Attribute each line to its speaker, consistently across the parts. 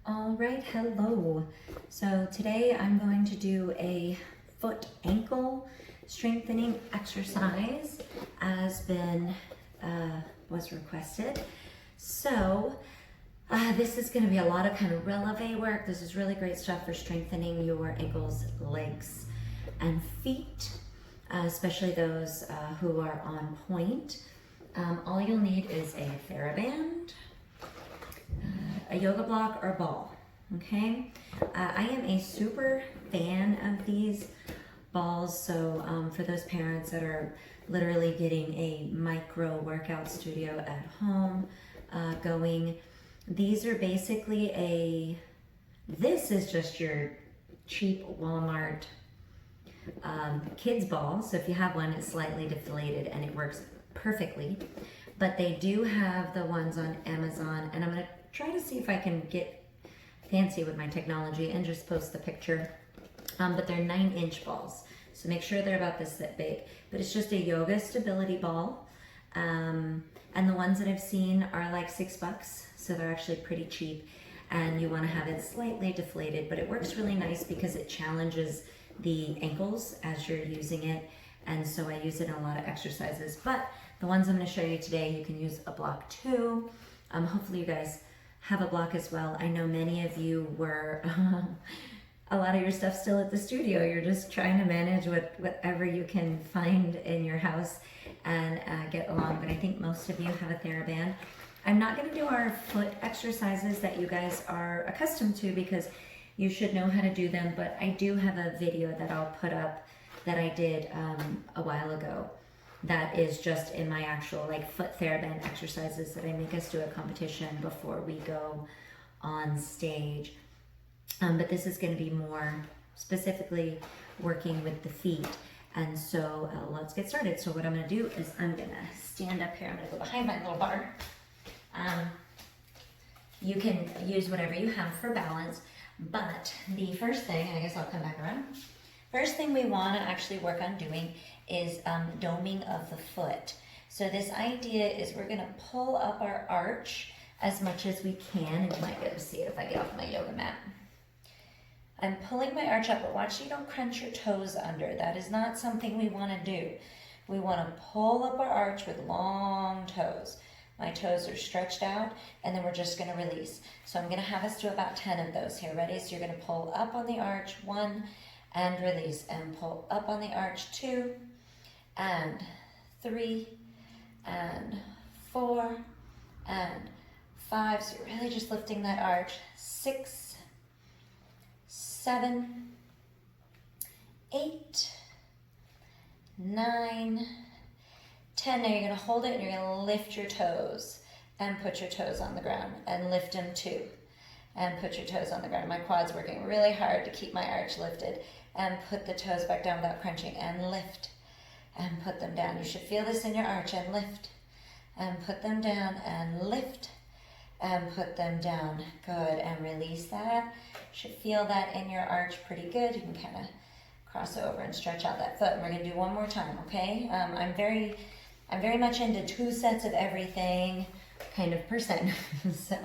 Speaker 1: All right, hello. So today I'm going to do a foot ankle strengthening exercise as was requested. So this is going to be a lot of kind of releve work. This is really great stuff for strengthening your ankles, legs, and feet, especially those who are on point. All you'll need is a TheraBand, a yoga block, or ball. Okay, I am a super fan of these balls. So for those parents that are literally getting a micro workout studio at home going, these are basically this is just your cheap Walmart kids ball. So if you have one, it's slightly deflated and it works perfectly. But they do have the ones on Amazon, and I'm gonna try to see if I can get fancy with my technology and just post the picture. But they're 9-inch balls, so make sure they're about this big. But it's just a yoga stability ball, and the ones that I've seen are like $6, so they're actually pretty cheap. And you want to have it slightly deflated, but it works really nice because it challenges the ankles as you're using it, and so I use it in a lot of exercises. But the ones I'm going to show you today, you can use a block too. Hopefully you guys have a block as well. I know many of you were a lot of your stuff still at the studio. You're just trying to manage whatever you can find in your house and get along. But I think most of you have a TheraBand. I'm not going to do our foot exercises that you guys are accustomed to because you should know how to do them, but I do have a video that I'll put up that I did a while ago that is just in my actual like foot TheraBand exercises that I make us do a competition before we go on stage. But this is going to be more specifically working with the feet. And so let's get started. So what I'm going to do is I'm going to stand up here. I'm going to go behind my little bar. You can use whatever you have for balance, but the first thing, I guess I'll come back around. First thing we want to actually work on doing is doming of the foot. So this idea is we're going to pull up our arch as much as we can, and you might be able to see it if I get off my yoga mat. I'm pulling my arch up, but watch you don't crunch your toes under. That is not something we want to do. We want to pull up our arch with long toes. My toes are stretched out, and then we're just going to release. So I'm going to have us do about 10 of those here. Ready? So you're going to pull up on the arch, 1, and release, and pull up on the arch, 2, and 3, and 4, and 5. So you're really just lifting that arch. 6, 7, 8, 9, 10. Now you're going to hold it and you're going to lift your toes and put your toes on the ground and lift them too. And put your toes on the ground. My quad's working really hard to keep my arch lifted. And put the toes back down without crunching and lift. And put them down. You should feel this in your arch and lift. And put them down and lift. And put them down. Good. And release that. You should feel that in your arch pretty good. You can kind of cross over and stretch out that foot. And we're going to do one more time, okay? I'm very much into 2 sets of everything kind of person. So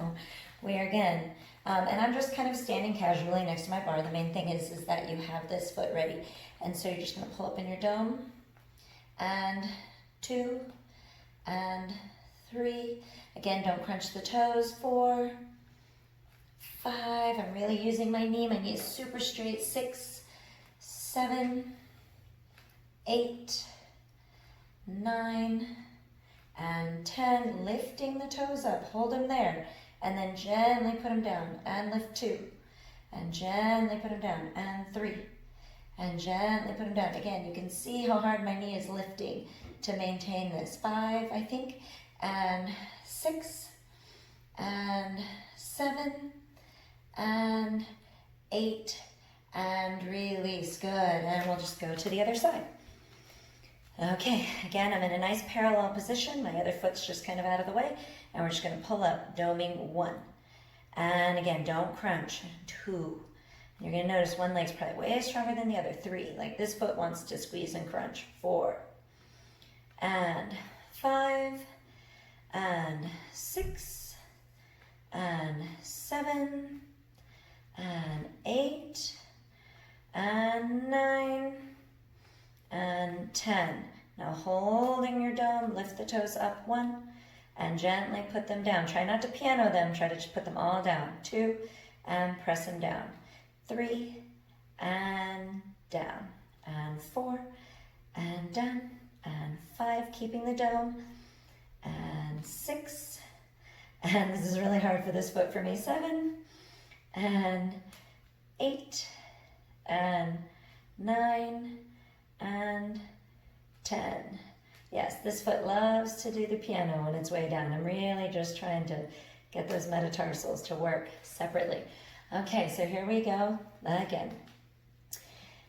Speaker 1: we are again, and I'm just kind of standing casually next to my bar. The main thing is that you have this foot ready. And so you're just going to pull up in your dome. And 2, and 3. Again, don't crunch the toes. 4, 5. I'm really using my knee. My knee is super straight. 6, 7, 8, 9, and 10. Lifting the toes up. Hold them there. And then gently put them down. And lift 2. And gently put them down. And 3. And gently put them down. Again, you can see how hard my knee is lifting to maintain this. 5, I think. And 6. And 7. And 8. And release. Good. And we'll just go to the other side. Okay, again, I'm in a nice parallel position. My other foot's just kind of out of the way. And we're just going to pull up, doming 1. And again, don't crunch. 2. You're going to notice one leg's probably way stronger than the other. 3, like this foot wants to squeeze and crunch. 4. And 5. And 6. and 7, and 8, and 9, and 10. Now holding your dome, lift the toes up 1, and gently put them down. Try not to piano them, try to just put them all down. 2, and press them down. 3, and down. And 4, and down. And 5, keeping the dome. And 6, and this is really hard for this foot for me. 7, and 8, and 9, and 10. Yes, this foot loves to do the piano on its way down. I'm really just trying to get those metatarsals to work separately. Okay, so here we go again.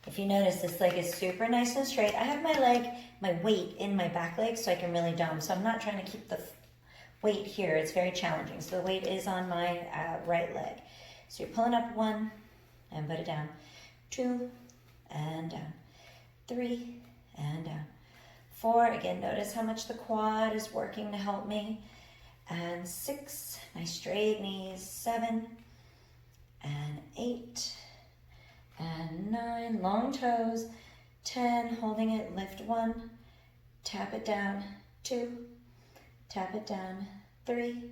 Speaker 1: If you notice, this leg is super nice and straight. I have my weight in my back leg so I can really dome. So I'm not trying to keep the weight here. It's very challenging. So the weight is on my right leg. So you're pulling up 1 and put it down. 2 and down. 3 and down. 4, again, notice how much the quad is working to help me. And 6, nice straight knees. 7 and 8 and 9, long toes. 10, holding it, lift 1, tap it down. 2, tap it down. 3,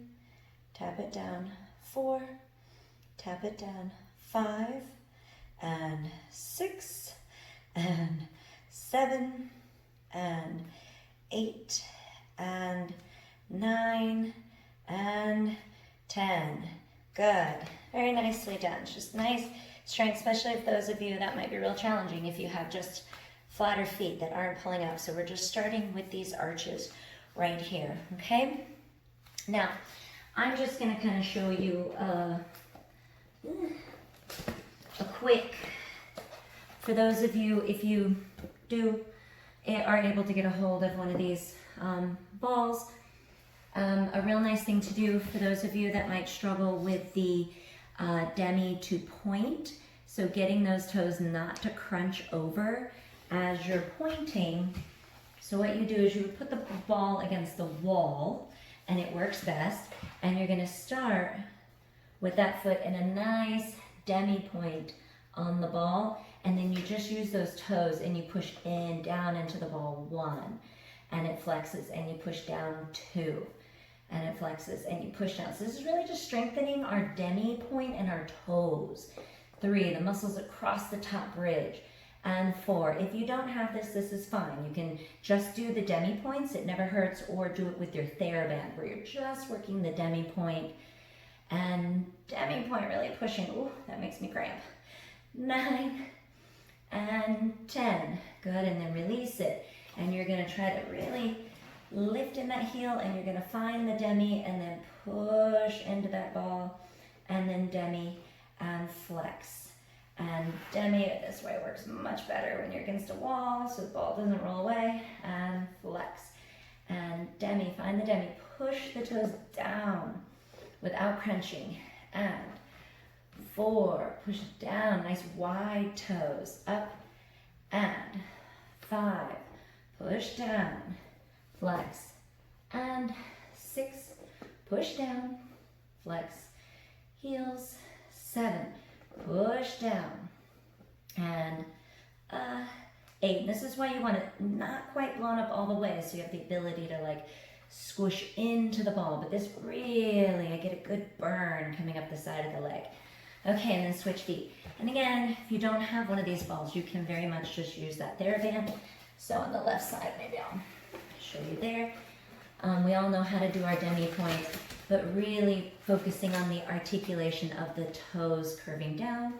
Speaker 1: tap it down. 4, tap it down. 5 and 6 and 7 and 8 and 9 and 10. Good. Very nicely done. Just nice strength, especially if those of you, that might be real challenging if you have just flatter feet that aren't pulling up. So we're just starting with these arches right here, okay? Now, I'm just gonna kind of show you a quick, for those of you, if you are able to get a hold of one of these balls, a real nice thing to do for those of you that might struggle with the demi to point, so getting those toes not to crunch over as you're pointing. So what you do is you put the ball against the wall, and it works best, and you're gonna start with that foot in a nice demi point on the ball, and then you just use those toes and you push in, down into the ball 1, and it flexes, and you push down 2, and it flexes, and you push down. So this is really just strengthening our demi point and our toes. 3, the muscles across the top ridge. And 4, if you don't have this, this is fine. You can just do the demi points, it never hurts, or do it with your TheraBand where you're just working the demi point. And demi point really pushing, ooh, that makes me cramp. 9 and 10, good, and then release it. And you're gonna try to really lift in that heel, and you're gonna find the demi and then push into that ball, and then demi and flex. And demi, this way works much better when you're against a wall so the ball doesn't roll away, and flex. And demi, find the demi, push the toes down without crunching, and 4, push down, nice wide toes, up, and 5, push down, flex, and 6, push down, flex, heels, 7, push down, and 8. This is why you want it not quite blown up all the way, so you have the ability to like squish into the ball, but this really, I get a good burn coming up the side of the leg. Okay, and then switch feet. And again, if you don't have one of these balls, you can very much just use that TheraBand. So on the left side, maybe I'll show you there. We all know how to do our demi point, but really focusing on the articulation of the toes curving down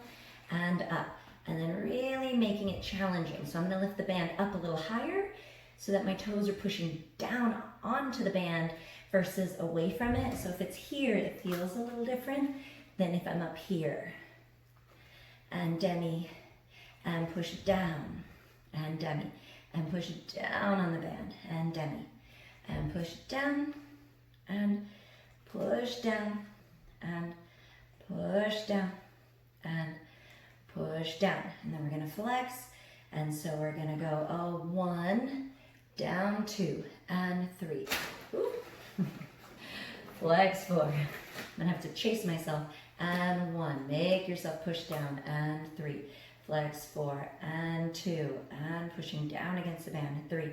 Speaker 1: and up, and then really making it challenging. So I'm gonna lift the band up a little higher so that my toes are pushing down onto the band versus away from it. So if it's here, it feels a little different than if I'm up here. And demi, and push it down, and demi, and push it down on the band, and demi, and push it down, and push down, and push down, and push down. And then we're gonna flex, and so we're gonna go 1, down 2, and 3. Flex 4, I'm gonna have to chase myself. And 1, make yourself push down, and 3, flex 4, and 2, and pushing down against the band, 3,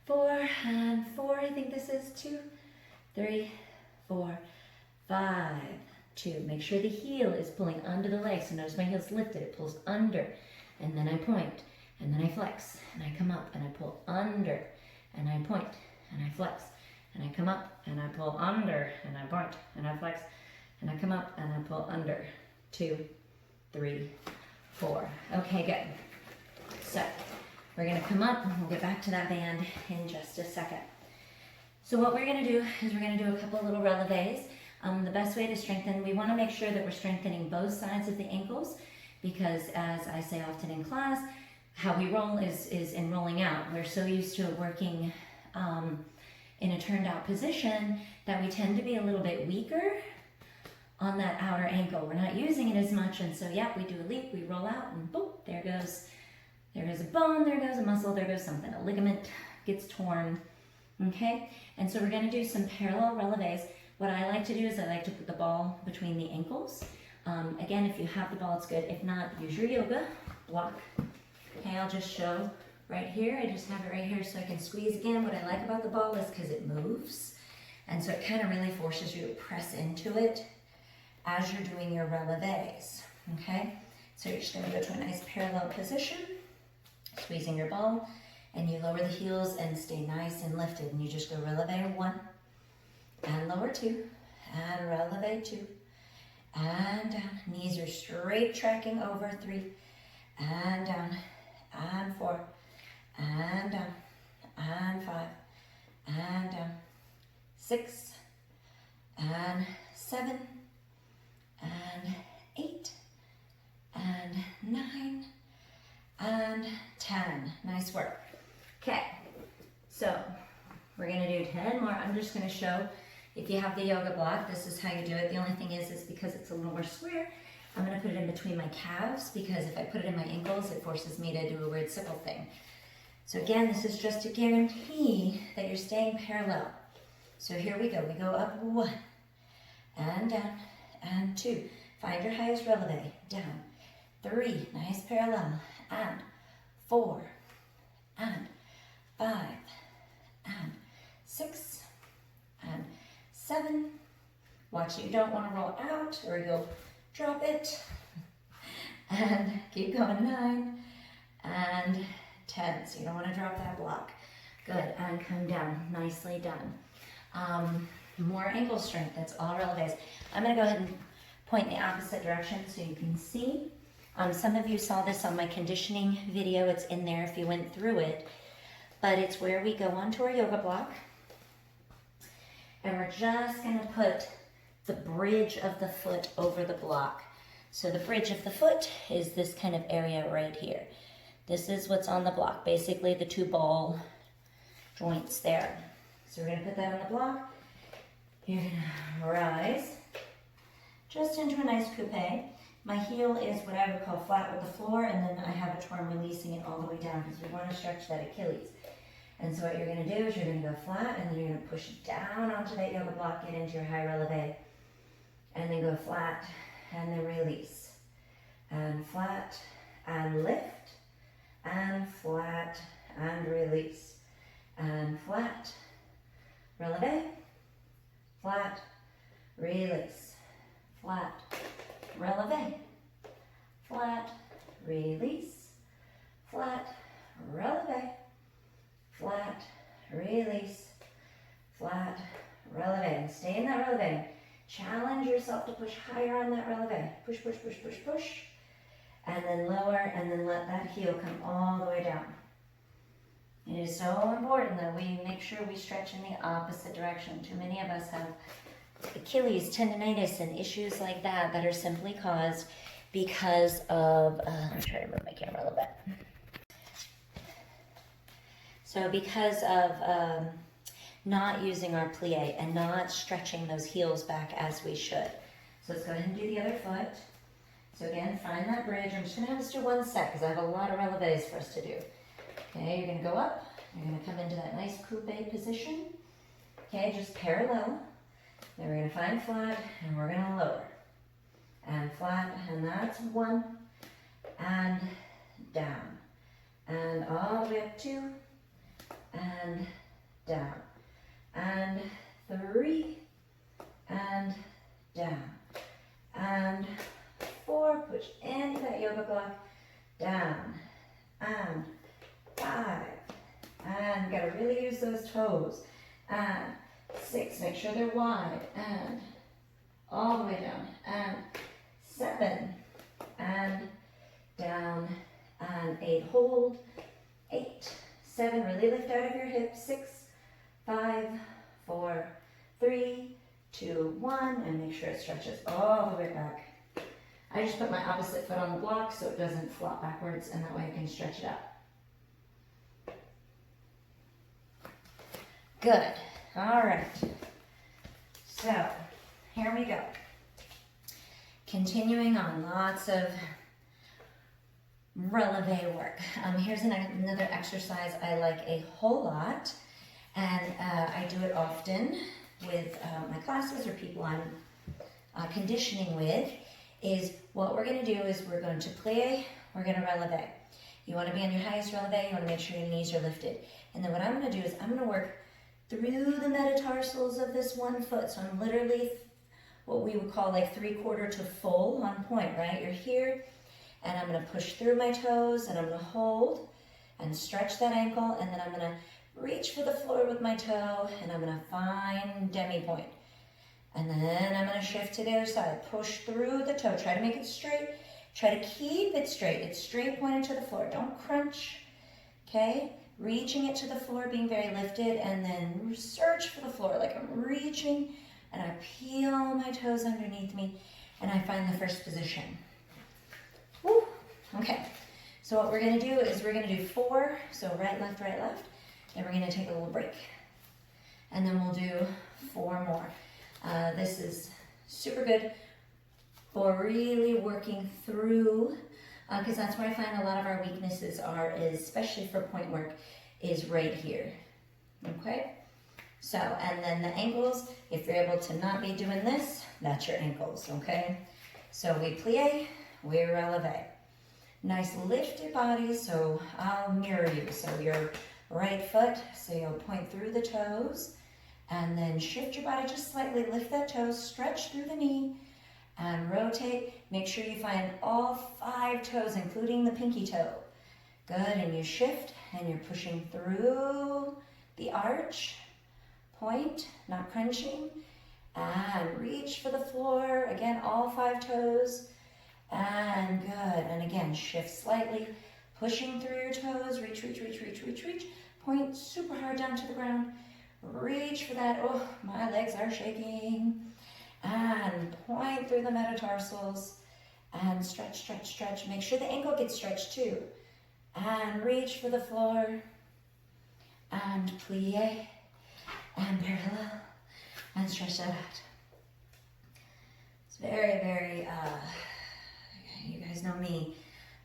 Speaker 1: 4, and 4, I think this is 2, 3, 4, 5, 2. Make sure the heel is pulling under the leg. So notice my heel's lifted, it pulls under, and then I point, and then I flex, and I come up, and I pull under, and I point, and I flex, and I come up, and I pull under, and I point, and I flex, and I come up, and I pull under. 2, 3, 4. Okay, good. So we're gonna come up, and we'll get back to that band in just a second. So what we're gonna do is we're gonna do a couple little releves. The best way to strengthen, we wanna make sure that we're strengthening both sides of the ankles, because as I say often in class, how we roll is in rolling out. We're so used to working in a turned out position that we tend to be a little bit weaker on that outer ankle. We're not using it as much, and so yeah, we do a leap, we roll out, and boom, there goes a bone, there goes a muscle, there goes something. A ligament gets torn, okay? And so we're gonna do some parallel releves. What I like to do is I like to put the ball between the ankles. Again, if you have the ball, it's good. If not, use your yoga block. Okay, I'll just show right here. I just have it right here so I can squeeze again. What I like about the ball is because it moves. And so it kind of really forces you to press into it as you're doing your releves, okay? So you're just gonna go to a nice parallel position, squeezing your ball, and you lower the heels and stay nice and lifted. And you just go releve 1, and lower 2, and releve 2, and down. Knees are straight tracking over, 3, and down, and 4, and down, and 5, and down, 6, and 7, and 8, and 9, and 10. Nice work. Okay, so we're gonna do 10 more. I'm just gonna show, if you have the yoga block, this is how you do it. The only thing is because it's a little more square, I'm gonna put it in between my calves, because if I put it in my ankles, it forces me to do a weird sickle thing. So again, this is just to guarantee that you're staying parallel. So here we go. We go up 1, and down, and 2. Find your highest releve, down. 3, nice parallel, and 4, and 5, and 6, and 7. Watch that you don't want to roll out or you'll drop it. And keep going, 9, and 10. So you don't want to drop that block. Good, and come down, nicely done. More ankle strength, that's all releves. I'm gonna go ahead and point in the opposite direction so you can see. Some of you saw this on my conditioning video. It's in there if you went through it. But it's where we go onto our yoga block. And we're just gonna put the bridge of the foot over the block. So the bridge of the foot is this kind of area right here. This is what's on the block, basically the 2 ball joints there. So we're gonna put that on the block. You're gonna rise just into a nice coupe. My heel is what I would call flat with the floor, and then I have a torn releasing it all the way down because we want to stretch that Achilles. And so what you're going to do is you're going to go flat, and then you're going to push down onto that yoga block, get into your high releve, and then go flat, and then release. And flat, and lift, and flat, and release. And flat, releve, flat, release, flat, releve, flat, release, flat, releve, flat, release, flat, releve. And stay in that releve. Challenge yourself to push higher on that releve. Push, push, push, push, push. And then lower, and then let that heel come all the way down. It is so important that we make sure we stretch in the opposite direction. Too many of us have Achilles tendonitis and issues like that that are simply caused because of, let me try to move my camera a little bit. So because of not using our plie and not stretching those heels back as we should. So let's go ahead and do the other foot. So again, find that bridge. I'm just gonna have us do 1 set because I have a lot of releves for us to do. Okay, you're gonna go up. You're gonna come into that nice coupe position. Okay, just parallel. Then we're gonna find flat and we're gonna lower. And flat, and that's 1, and down. And all the way up 2, and down. And 3, and down. And 4, push into that yoga block, down. And 5, and gotta really use those toes. And 6, make sure they're wide, and all the way down. And 7, and down, and 8, hold. 8, 7, really lift out of your hips. 6, 5, 4, 3, 2, 1, and make sure it stretches all the way back. I just put my opposite foot on the block so it doesn't flop backwards, and that way I can stretch it out. Good. All right. So, here we go. Continuing on, lots of releve work. Here's another exercise I like a whole lot, and I do it often with my classes or people I'm conditioning with, is what we're going to do is we're going to plie, we're going to releve. You want to be on your highest releve, you want to make sure your knees are lifted. And then what I'm going to do is I'm going to work through the metatarsals of this one foot. So I'm literally what we would call like 3/4 to full on point, right? You're here, and I'm going to push through my toes, and I'm going to hold and stretch that ankle, and then I'm going to reach for the floor with my toe, and I'm going to find demi point. And then I'm going to shift to the other side. Push through the toe. Try to make it straight. Try to keep it straight. It's straight pointed to the floor. Don't crunch. Okay? Reaching it to the floor, being very lifted, and then search for the floor. Like I'm reaching, and I peel my toes underneath me, and I find the first position. Woo. Okay. So what we're going to do is we're going to do 4. So right, left, right, left. Then we're going to take a little break. And then we'll do 4 more. This is super good for really working through, because that's where I find a lot of our weaknesses are, is, especially for point work, is right here. Okay? So, and then the ankles, if you're able to not be doing this, that's your ankles, okay? So we plie, we releve. Nice lifted body, so I'll mirror you. So your right foot, so you'll point through the toes, and then shift your body just slightly, lift that toe, stretch through the knee, and rotate. Make sure you find all 5 toes, including the pinky toe. Good, and you shift, and you're pushing through the arch, point, not crunching, and reach for the floor. Again, all 5 toes, and good. And again, shift slightly, pushing through your toes, reach, reach, reach, reach, reach, reach. Point super hard down to the ground. Reach for that. Oh, my legs are shaking. And point through the metatarsals. And stretch, stretch, stretch. Make sure the ankle gets stretched too. And reach for the floor. And plie. And parallel. And stretch that out. It's very, very, you guys know me.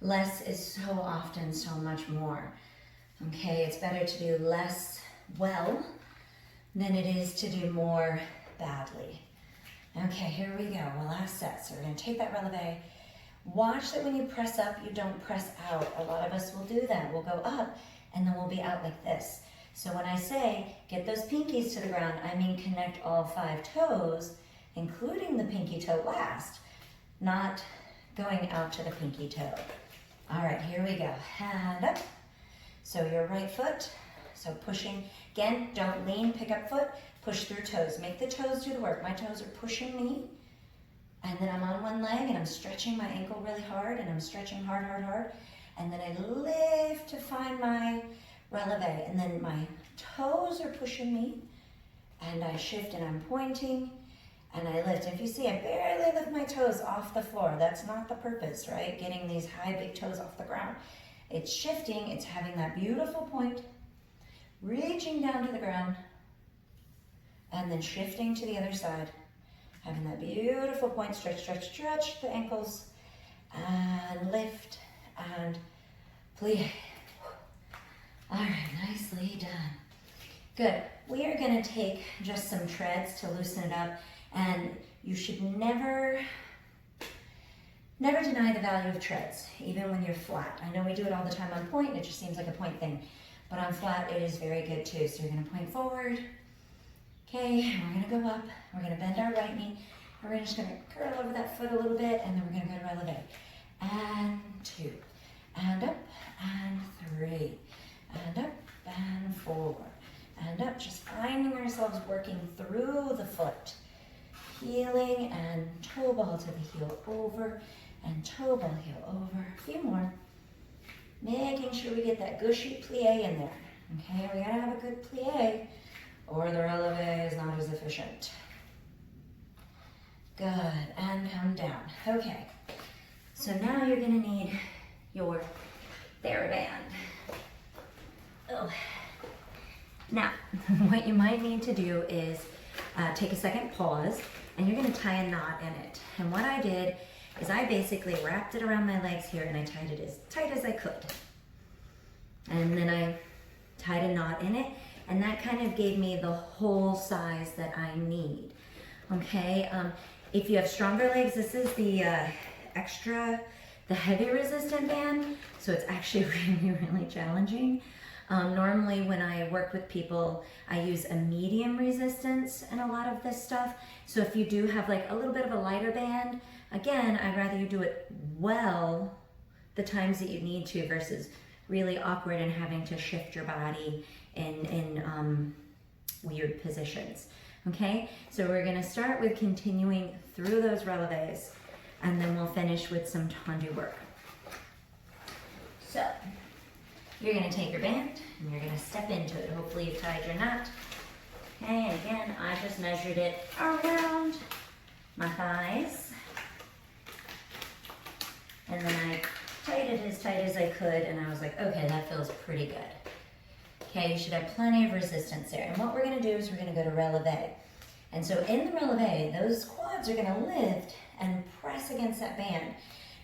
Speaker 1: Less is so often so much more. Okay, it's better to do less well than it is to do more badly. Okay, here we go, the last set. So we're gonna take that releve. Watch that when you press up, you don't press out. A lot of us will do that. We'll go up, and then we'll be out like this. So when I say get those pinkies to the ground, I mean connect all 5 toes, including the pinky toe last, not going out to the pinky toe. All right, here we go, hand up. So your right foot, so pushing, again, don't lean, pick up foot, push through toes. Make the toes do the work. My toes are pushing me, and then I'm on one leg, and I'm stretching my ankle really hard, and I'm stretching hard, hard, hard, and then I lift to find my releve, and then my toes are pushing me, and I shift, and I'm pointing, and I lift. If you see, I barely lift my toes off the floor. That's not the purpose, right? Getting these high, big toes off the ground. It's shifting, it's having that beautiful point, reaching down to the ground, and then shifting to the other side, having that beautiful point, stretch, stretch, stretch the ankles, and lift, and plie. All right, nicely done. Good. We are going to take just some treads to loosen it up, and you should never deny the value of treads, even when you're flat. I know we do it all the time on point, it just seems like a point thing, but on flat it is very good too. So you're going to point forward. Okay, we're going to go up, we're going to bend our right knee, and we're just going to curl over that foot a little bit, and then we're going to go to releve. And 2, and up, and 3, and up, and 4, and up, just finding ourselves working through the foot, heeling and toe ball to the heel over, and toe ball heel over. A few more, making sure we get that gushy plie in there. Okay, we gotta have a good plie, or the releve is not as efficient. Good, and come down. Okay, so now you're gonna need your TheraBand. Oh. Now, what you might need to do is take a second pause, and you're gonna tie a knot in it. And what I did is I basically wrapped it around my legs here, and I tied it as tight as I could. And then I tied a knot in it, and that kind of gave me the whole size that I need. Okay, if you have stronger legs, this is the heavy resistant band, so it's actually really challenging. Normally when I work with people, I use a medium resistance in a lot of this stuff. So if you do have like a little bit of a lighter band, again, I'd rather you do it well the times that you need to versus really awkward and having to shift your body in weird positions. Okay, so we're gonna start with continuing through those releves, and then we'll finish with some tendu work. So, you're gonna take your band and you're gonna step into it. Hopefully you've tied your knot. Okay, and again, I just measured it around my thighs. And then I tied it as tight as I could, and I was like, okay, that feels pretty good. Okay, you should have plenty of resistance there. And what we're gonna do is we're gonna go to releve. And so in the releve, those quads are gonna lift and press against that band.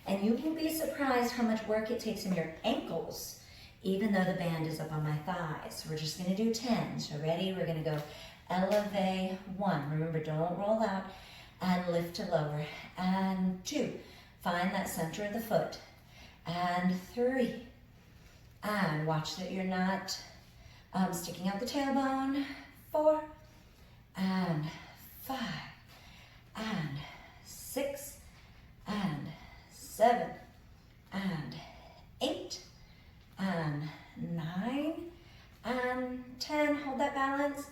Speaker 1: And you will be surprised how much work it takes in your ankles, even though the band is up on my thighs. So we're just gonna do 10. So ready? We're gonna go eleve 1. Remember, don't roll out, and lift to lower. And 2, find that center of the foot. And 3, and watch that you're not sticking out the tailbone. 4, and 5, and 6, and 7, and 8, and 9, and 10. Hold that balance.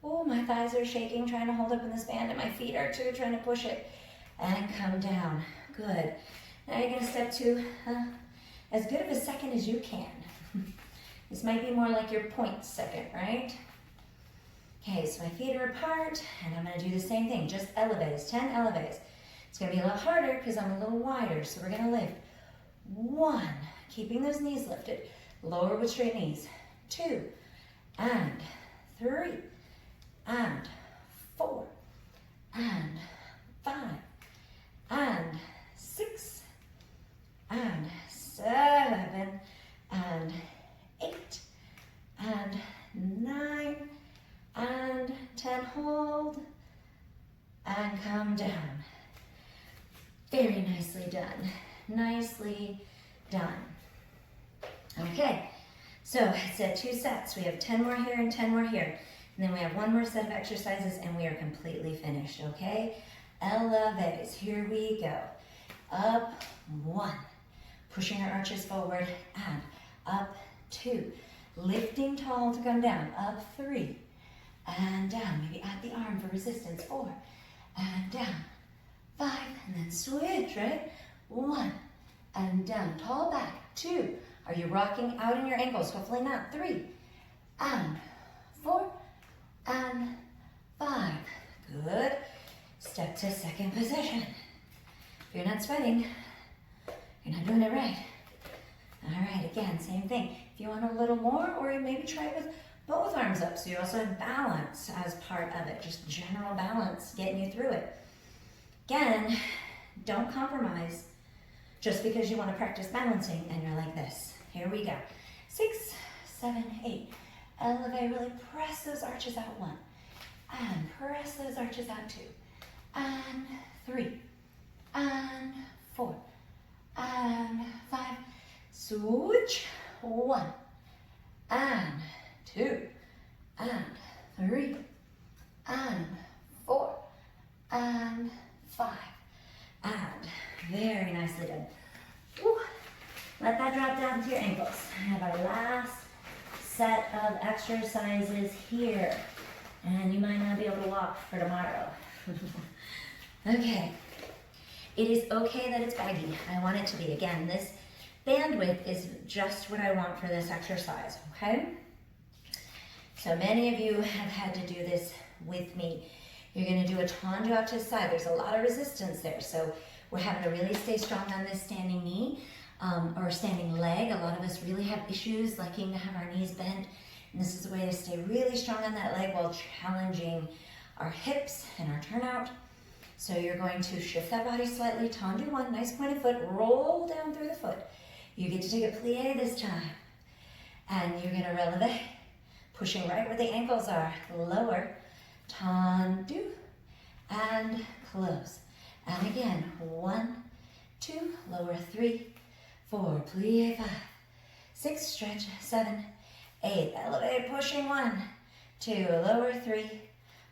Speaker 1: Oh, my thighs are shaking trying to hold up in this band, and my feet are too, trying to push it. And come down. Good. Now you're going to step to as good of a second as you can. This might be more like your point second, right? Okay, so my feet are apart, and I'm going to do the same thing, just eleves, 10 eleves. It's going to be a lot harder because I'm a little wider, so we're going to lift. 1, keeping those knees lifted, lower with straight knees. 2, and 3, and 4, and 5, and 6, and 7, and 8, and 9, and 10. Hold, and come down. Very nicely done. Nicely done. Okay, so it's at 2 sets. We have 10 more here and 10 more here. And then we have 1 more set of exercises, and we are completely finished, okay? Eleves, here we go. Up 1, pushing our arches forward, and up 2, lifting tall to come down, up 3, and down, maybe add the arm for resistance, 4, and down, 5, and then switch, right? 1, and down, tall back, 2, are you rocking out in your ankles? Hopefully not, 3, and 4, and 5, good. Step to second position. If you're not sweating, you're not doing it right. All right, again, same thing. If you want a little more, or you maybe try it with both arms up, so you also have balance as part of it, just general balance, getting you through it. Again, don't compromise just because you want to practice balancing and you're like this. Here we go. 6, 7, 8, elevate, really press those arches out, 1, and press those arches out, 2, and 3, and 4, and 5, switch, 1, and 2, and 3, and 4, and 5, and very nicely done. Woo. Let that drop down to your ankles. I have our last set of exercises here, and you might not be able to walk for tomorrow. Okay, it is okay that it's baggy. I want it to be. Again, this bandwidth is just what I want for this exercise, okay? So many of you have had to do this with me. You're gonna do a tendu out to the side. There's a lot of resistance there, so we're having to really stay strong on this standing knee or standing leg. A lot of us really have issues liking to have our knees bent, and this is a way to stay really strong on that leg while challenging our hips and our turnout. So you're going to shift that body slightly, tendu 1, nice pointed foot, roll down through the foot. You get to take a plie this time, and you're gonna releve, pushing right where the ankles are, lower, tendu, and close. And again, 1, 2, lower 3, 4, plie 5, 6, stretch 7, 8, elevate, pushing 1, 2, lower 3,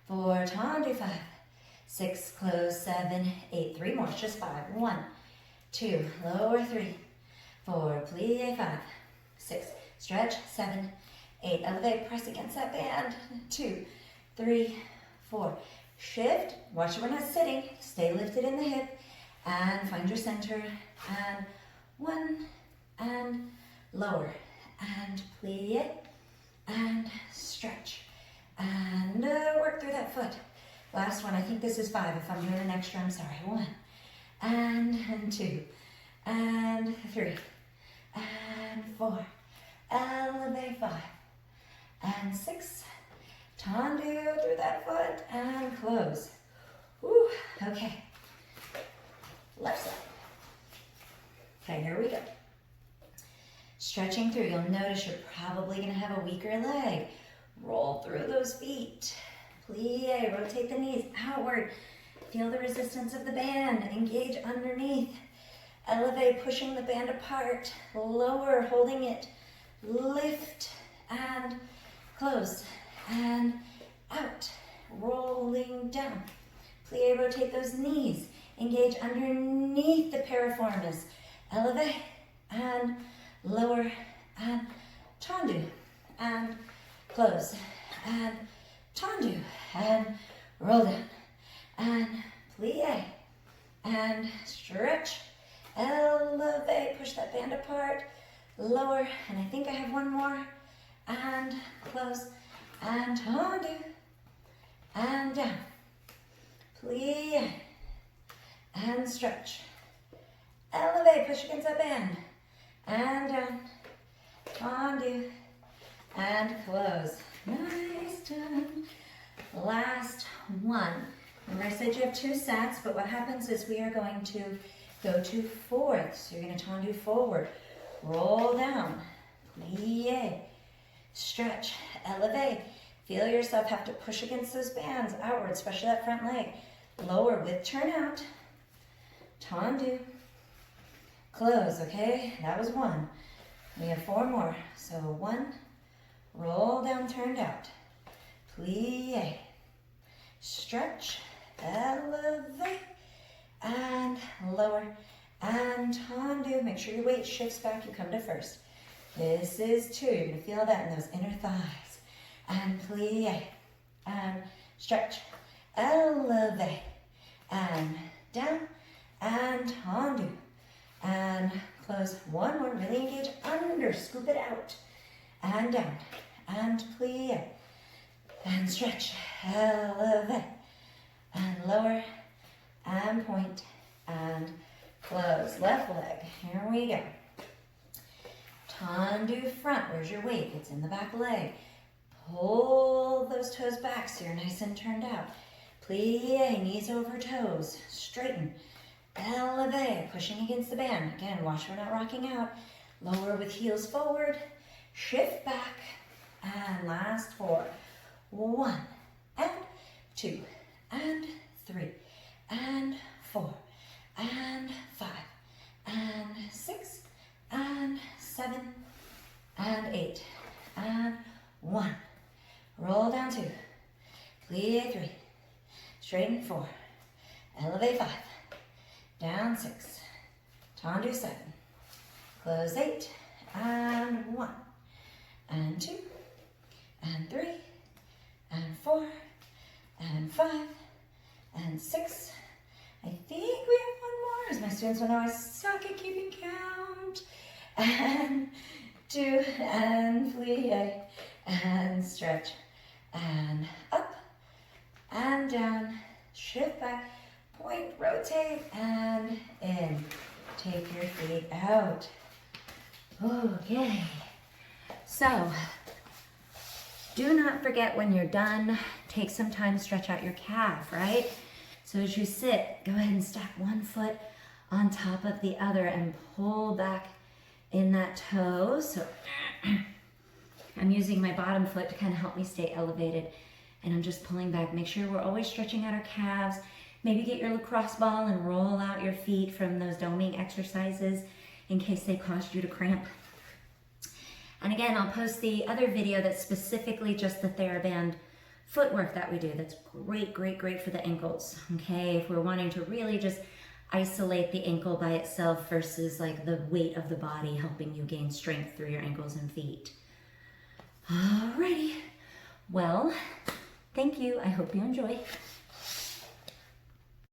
Speaker 1: 4, tendu 5, 6, close 7, 8, 3 more, just 5, 1, 2, lower 3, 4, plie 5, 6, stretch 7, 8, elevate, press against that band, 2, 3, 4, shift, watch sure we're not sitting, stay lifted in the hip, and find your center, and 1, and lower, and plie, and stretch, and work through that foot. Last one, I think this is 5, if I'm doing an extra, I'm sorry, 1, and 2, and 3, and 4, elevate 5, and 6, tendu through that foot, and close. Woo, okay. Left side. Okay, here we go. Stretching through, you'll notice you're probably gonna have a weaker leg. Roll through those feet. Plie, rotate the knees outward. Feel the resistance of the band. Engage underneath. Elevate, pushing the band apart. Lower, holding it. Lift and close. And out. Rolling down. Plie, rotate those knees. Engage underneath the piriformis. Elevate and lower and tendu and close and tendu and roll down and plie and stretch. Elevate, push that band apart, lower, and I think I have one more, and close and tendu and down, plie and stretch. Elevate, push against that band, and down, tendu, and close. Nice, done. Last one. Remember I said you have 2 sets, but what happens is we are going to go to fourths. You're going to tendu forward, roll down, plie, stretch, elevate. Feel yourself have to push against those bands outward, especially that front leg. Lower with turnout, tendu, close, okay? That was 1. We have 4 more. So 1, roll down, turned out, plie, stretch, elevate, and lower, and tendu. Make sure your weight shifts back, you come to first. This is 2, you're gonna feel that in those inner thighs. And plie, and stretch, elevate, and down, and tendu, and close. 1 more, really engage under, scoop it out, and down, and plie, and stretch, elevate, and lower, and point, and close. Left leg, here we go. Tendu front, where's your weight? It's in the back leg. Pull those toes back so you're nice and turned out. Plie, knees over toes, straighten. Elevate, pushing against the band. Again, watch we're not rocking out. Lower with heels forward, shift back, and last 4. 1 and 2 and 3 and 4 and 5 and 6 and 7 and 8 and 1. Roll down 2. Plie 3. Straighten 4. Elevate 5. Down 6. Tendu 7. Close 8. And 1. And 2. And 3. And 4. And 5. And 6. I think we have 1 more, as my students will know I suck at keeping count. And 2. And plie. And stretch. And up. And down. Shift back. Point, rotate, and in. Take your feet out. Okay. So, do not forget when you're done, take some time to stretch out your calf, right? So as you sit, go ahead and stack one foot on top of the other and pull back in that toe. So I'm using my bottom foot to kind of help me stay elevated, and I'm just pulling back. Make sure we're always stretching out our calves. Maybe get your lacrosse ball and roll out your feet from those doming exercises in case they caused you to cramp. And again, I'll post the other video that's specifically just the TheraBand footwork that we do. That's great, great, great for the ankles, okay? If we're wanting to really just isolate the ankle by itself versus like the weight of the body helping you gain strength through your ankles and feet. Alrighty, well, thank you. I hope you enjoy.